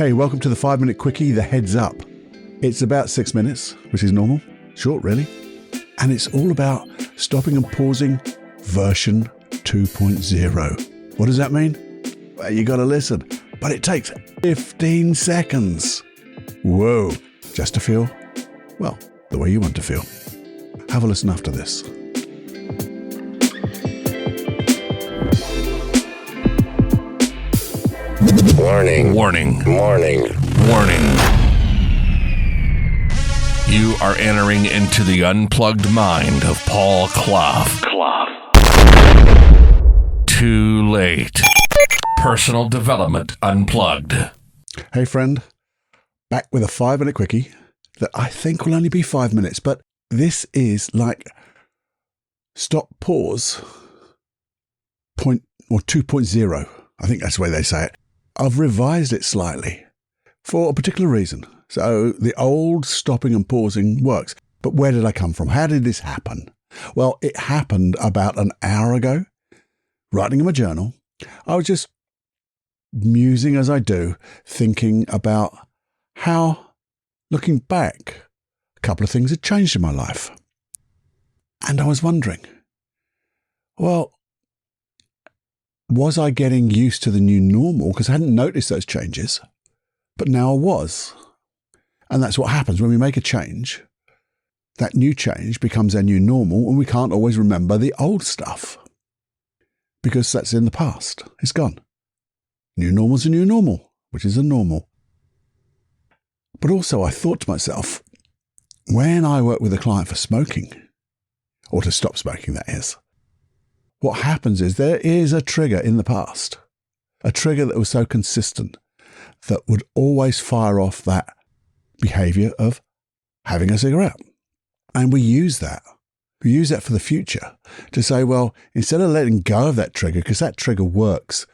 Hey, welcome to the 5-minute quickie, the heads up. It's about 6 minutes, which is normal, short really, and it's all about stopping and pausing version 2.0. What does that mean? Well, you got to listen, but it takes 15 seconds. Whoa, just to feel, well, the way you want to feel. Have a listen after this. Warning. Warning. Warning. Warning. You are entering into the unplugged mind of Paul Cloughie. Too late. Personal Development Unplugged. Hey friend, back with a 5-minute quickie that I think will only be 5 minutes, but this is like stop pause point or 2.0. I think that's the way they say it. I've revised it slightly for a particular reason. So the old stopping and pausing works. But where did I come from? How did this happen? Well, it happened about an hour ago, writing in my journal. I was just musing as I do, thinking about how, looking back, a couple of things had changed in my life. And I was wondering, well, was I getting used to the new normal? Because I hadn't noticed those changes, but now I was. And that's what happens when we make a change. That new change becomes our new normal, and we can't always remember the old stuff because that's in the past. It's gone. New normal's a new normal, which is a normal. But also I thought to myself, when I work with a client for smoking, or to stop smoking, that is, what happens is there is a trigger in the past, a trigger that was so consistent that would always fire off that behavior of having a cigarette. And we use that. We use that for the future to say, well, instead of letting go of that trigger, because that trigger works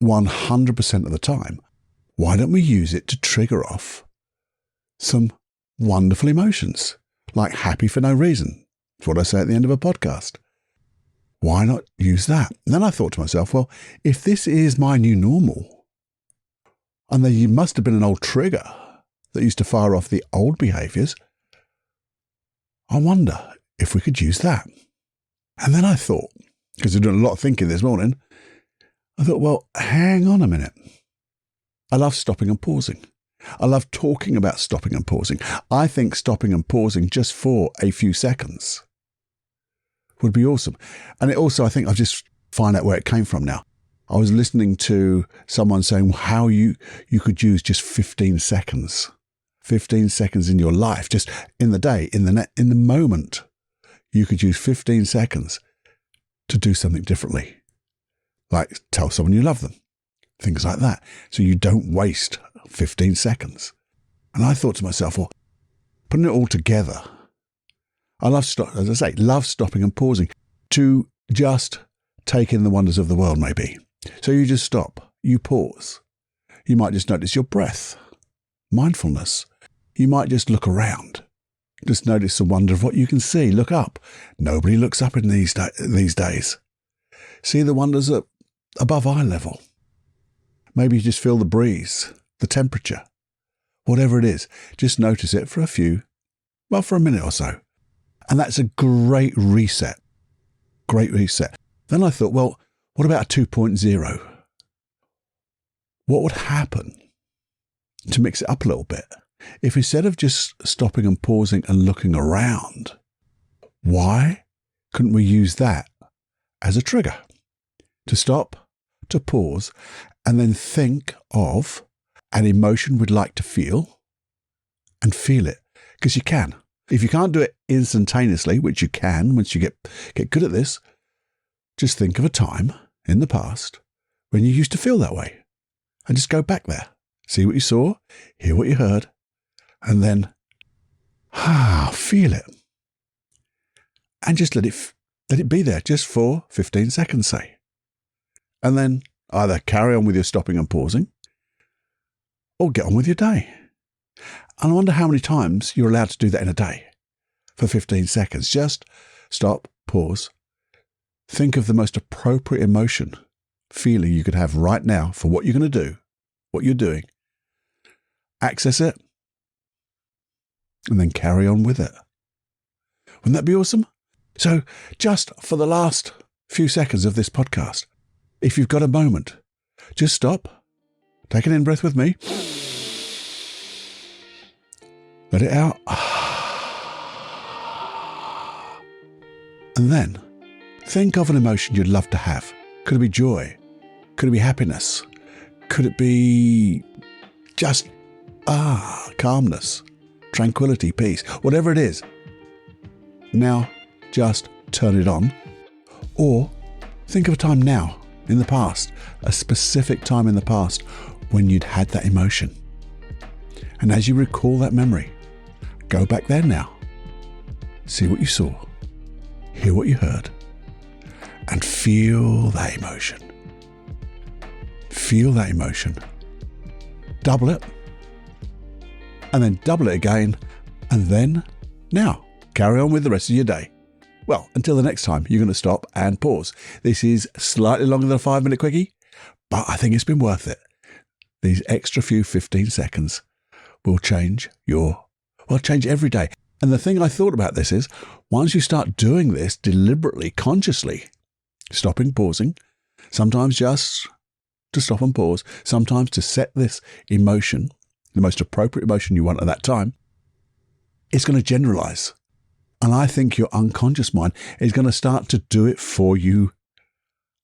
100% of the time, why don't we use it to trigger off some wonderful emotions, like happy for no reason? That's what I say at the end of a podcast. Why not use that? And then I thought to myself, well, if this is my new normal, and there must have been an old trigger that used to fire off the old behaviors, I wonder if we could use that. And then I thought, because I've done a lot of thinking this morning, I thought, well, hang on a minute. I love stopping and pausing. I love talking about stopping and pausing. I think stopping and pausing just for a few seconds would be awesome. And it also, I think I've just find out where it came from now. I was listening to someone saying how you could use just 15 seconds. 15 seconds in your life, just in the day, in the moment. You could use 15 seconds to do something differently. Like tell someone you love them. Things like that. So you don't waste 15 seconds. And I thought to myself, well, putting it all together, I love, as I say, love stopping and pausing to just take in the wonders of the world, maybe. So you just stop, you pause. You might just notice your breath, mindfulness. You might just look around, just notice the wonder of what you can see. Look up. Nobody looks up in these days. See the wonders above eye level. Maybe you just feel the breeze, the temperature, whatever it is. Just notice it for for a minute or so. And that's a great reset. Great reset. Then I thought, well, what about a 2.0? What would happen to mix it up a little bit if instead of just stopping and pausing and looking around, why couldn't we use that as a trigger to stop, to pause, and then think of an emotion we'd like to feel and feel it? Because you can. If you can't do it instantaneously, which you can once you get good at this, just think of a time in the past when you used to feel that way and just go back there. See what you saw, hear what you heard, and then feel it. And just let it be there just for 15 seconds, say. And then either carry on with your stopping and pausing or get on with your day. And I wonder how many times you're allowed to do that in a day for 15 seconds. Just stop, pause, think of the most appropriate emotion, feeling you could have right now for what you're going to do, what you're doing, access it, and then carry on with it. Wouldn't that be awesome? So just for the last few seconds of this podcast, if you've got a moment, just stop, take an in-breath with me, let it out, and then think of an emotion you'd love to have. Could it be joy? Could it be happiness? Could it be just, calmness, tranquility, peace, whatever it is. Now, just turn it on. Or think of a time now, in the past, a specific time in the past when you'd had that emotion. And as you recall that memory, go back there now. See what you saw, hear what you heard, and feel that emotion. Feel that emotion. Double it. And then double it again. And then, now, carry on with the rest of your day. Well, until the next time, you're going to stop and pause. This is slightly longer than a 5-minute quickie, but I think it's been worth it. These extra few 15 seconds will change change every day. And the thing I thought about this is, once you start doing this deliberately, consciously, stopping, pausing, sometimes just to stop and pause, sometimes to set this emotion, the most appropriate emotion you want at that time, it's going to generalize. And I think your unconscious mind is going to start to do it for you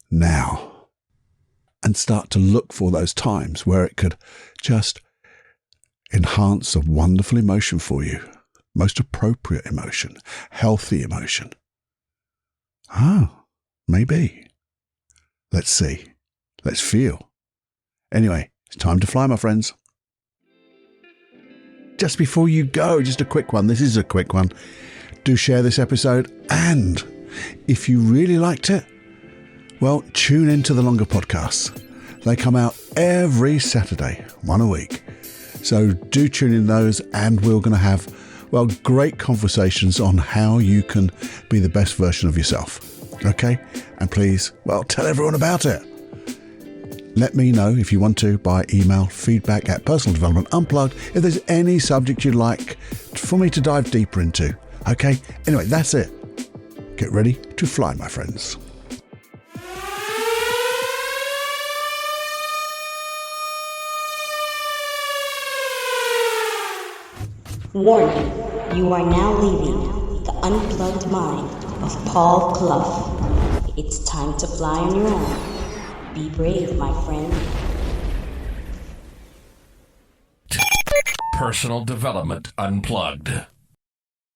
now and start to look for those times where it could just enhance a wonderful emotion for you, most appropriate emotion, healthy emotion. Maybe. Let's see. Let's feel. Anyway, it's time to fly, my friends. Just before you go, just a quick one. This is a quick one. Do share this episode, and if you really liked it, well, tune into the longer podcasts. They come out every Saturday, one a week. So do tune in those, and we're going to have, great conversations on how you can be the best version of yourself. Okay? And please, tell everyone about it. Let me know if you want to by email, feedback@personaldevelopmentunplugged, if there's any subject you'd like for me to dive deeper into. Okay? Anyway, that's it. Get ready to fly, my friends. Warning, you are now leaving the unplugged mind of Paul Cloughie. It's time to fly on your own. Be brave, my friend. Personal Development Unplugged.